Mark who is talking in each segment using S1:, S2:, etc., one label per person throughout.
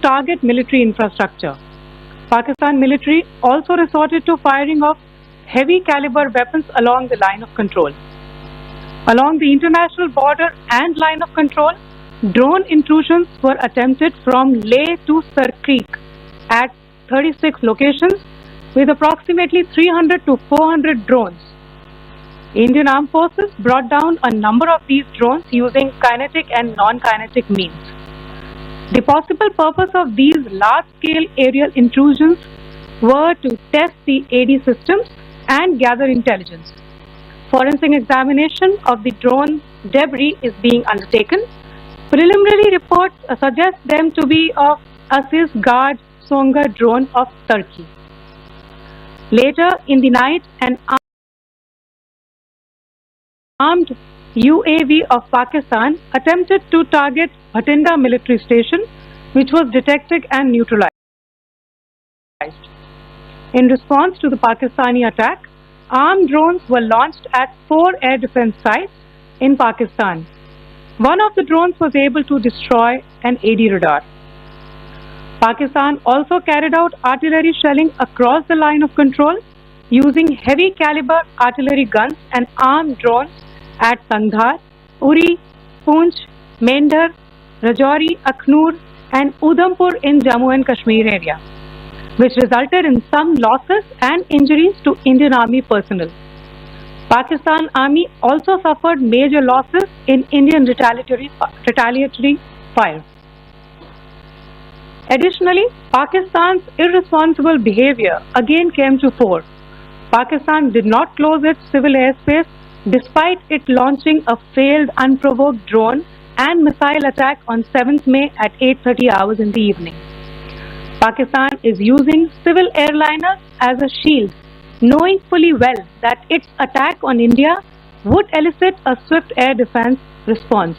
S1: target military infrastructure. Pakistan military also resorted to firing of heavy caliber weapons along the line of control. Along the international border and line of control, drone intrusions were attempted from Leh to Sar Creek at 36 locations with approximately 300 to 400 drones. Indian Armed Forces brought down a number of these drones using kinetic and non-kinetic means. The possible purpose of these large-scale aerial intrusions were to test the AD systems and gather intelligence. Forensic examination of the drone debris is being undertaken. Preliminary reports suggest them to be of Aziz Guard Songa drone of Turkey. Later in the night, an armed UAV of Pakistan attempted to target Bhatinda military station, which was detected and neutralized. In response to the Pakistani attack, armed drones were launched at 4 air defense sites in Pakistan. One of the drones was able to destroy an AD radar. Pakistan also carried out artillery shelling across the line of control using heavy caliber artillery guns and armed drones at Kandahar, Uri, Poonch, Mendhar, Rajouri, Akhnur and Udhampur in Jammu and Kashmir area, which resulted in some losses and injuries to Indian Army personnel. Pakistan Army also suffered major losses in Indian retaliatory fire. Additionally, Pakistan's irresponsible behavior again came to fore. Pakistan did not close its civil airspace despite it launching a failed unprovoked drone and missile attack on 7th May at 8:30 hours in the evening. Pakistan is using civil airliners as a shield, knowing fully well that its attack on India would elicit a swift air defense response.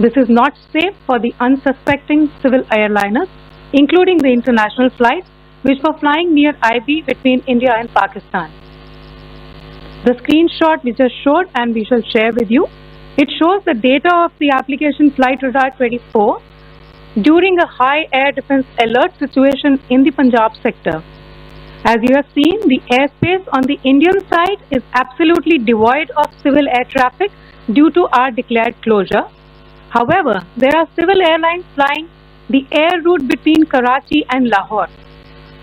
S1: This is not safe for the unsuspecting civil airliners, including the international flights which were flying near IB between India and Pakistan. The screenshot we just showed and we shall share with you, it shows the data of the application Flight Radar 24 during a high air defense alert situation in the Punjab sector. As you have seen, the airspace on the Indian side is absolutely devoid of civil air traffic due to our declared closure. However, there are civil airlines flying the air route between Karachi and Lahore.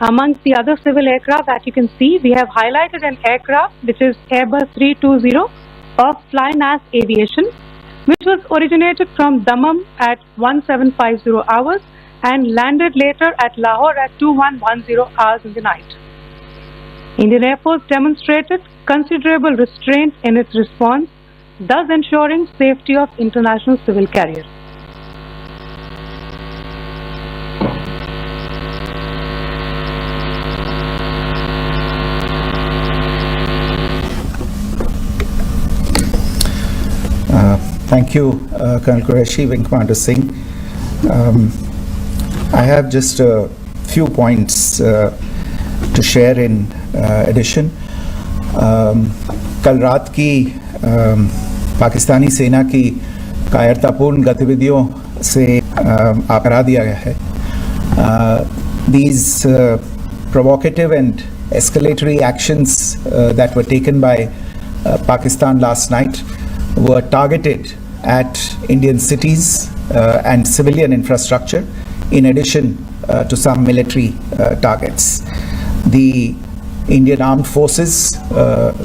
S1: Amongst the other civil aircraft that you can see, we have highlighted an aircraft which is Airbus 320 of Flynas Aviation, which was originated from Dammam at 1750 hours and landed later at Lahore at 2110 hours in the night. Indian Air Force demonstrated considerable restraint in its response, thus ensuring safety of international civil carriers.
S2: Thank you, Colonel Qureshi, Wing Commander Singh. I have just a few points to share in addition. कल रात की पाकिस्तानी सेना की कायरतापूर्ण गतिविधियों से आकरा दिया गया है. These provocative and escalatory actions that were taken by Pakistan last night were targeted at Indian cities and civilian infrastructure, in addition to some military targets. The Indian Armed Forces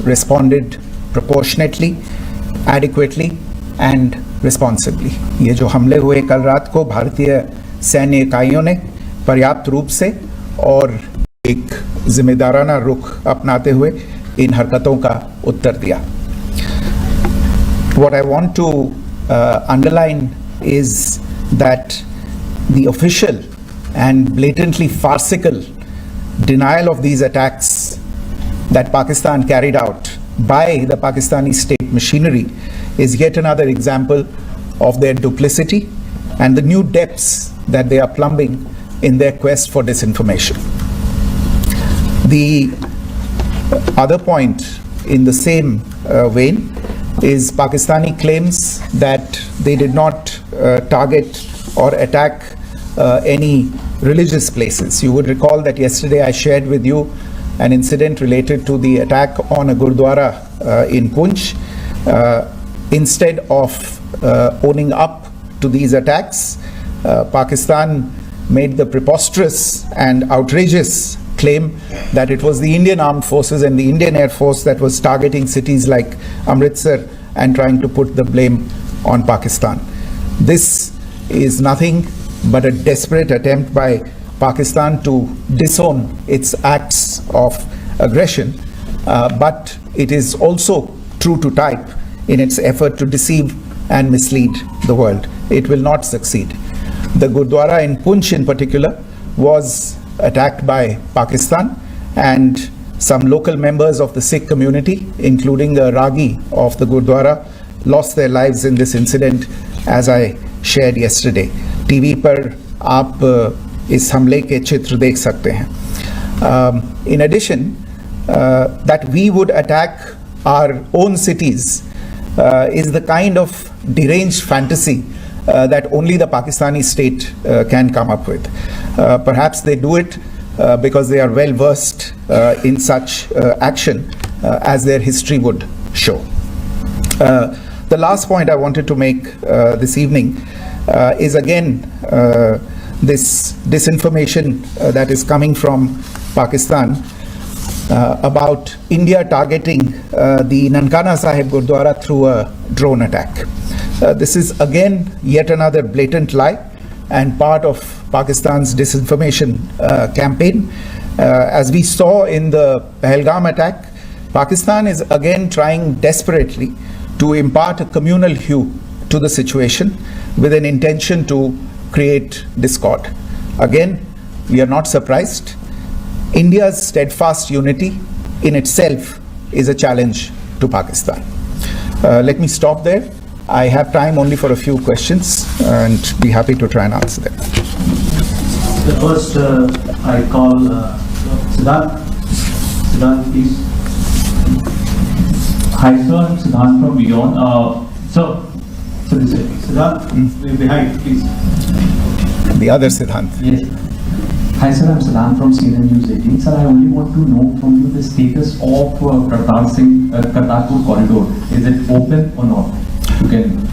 S2: responded proportionately, adequately and responsibly. ये जो हमले हुए कल रात को भारतीय सैन्य इकाइयों ने पर्याप्त रूप से और एक जिम्मेदाराना रुख अपनाते हुए इन हरकतों का उत्तर दिया. What I want to underline is that the official and blatantly farcical denial of these attacks that Pakistan carried out by the Pakistani state machinery is yet another example of their duplicity and the new depths that they are plumbing in their quest for disinformation. The other point in the same vein is Pakistani claims that they did not target or attack any religious places. You would recall that yesterday I shared with you an incident related to the attack on a Gurdwara in Punch. Instead of owning up to these attacks, Pakistan made the preposterous and outrageous claim that it was the Indian Armed Forces and the Indian Air Force that was targeting cities like Amritsar and trying to put the blame on Pakistan. This is nothing but a desperate attempt by Pakistan to disown its acts of aggression, but it is also true to type in its effort to deceive and mislead the world. It will not succeed. The Gurdwara in Punch in particular was attacked by Pakistan, and some local members of the Sikh community, including a Ragi of the Gurdwara, lost their lives in this incident, as I shared yesterday. TV पर आप इस हमले के चित्र देख सकते हैं. In addition, that we would attack our own cities is the kind of deranged fantasy that only the Pakistani state can come up with. Perhaps they do it because they are well versed in such action, as their history would show. The last point I wanted to make this evening is again this disinformation that is coming from Pakistan about India targeting the Nankana Sahib Gurdwara through a drone attack. This is again yet another blatant lie and part of Pakistan's disinformation campaign. As we saw in the Pahalgam attack, Pakistan is again trying desperately to impart a communal hue to the situation with an intention to create discord. Again, we are not surprised. India's steadfast unity in itself is a challenge to Pakistan. Let me stop there. I have time only for a few questions and be happy to try and answer them.
S3: The first I call Siddharth. Siddharth, please. Hi sir, I'm Siddharth from Beyond. So this is Siddharth, behind please.
S2: The other Siddhant.
S3: Yes. Hi sir, I'm Siddharth from CNN News 18. Sir, I only want to know from you the status of Kartarpur corridor. Is it open or not? You can.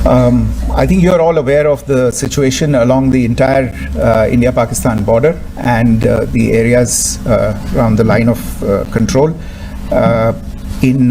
S2: I think you're all aware of the situation along the entire India-Pakistan border and the areas around the line of control. In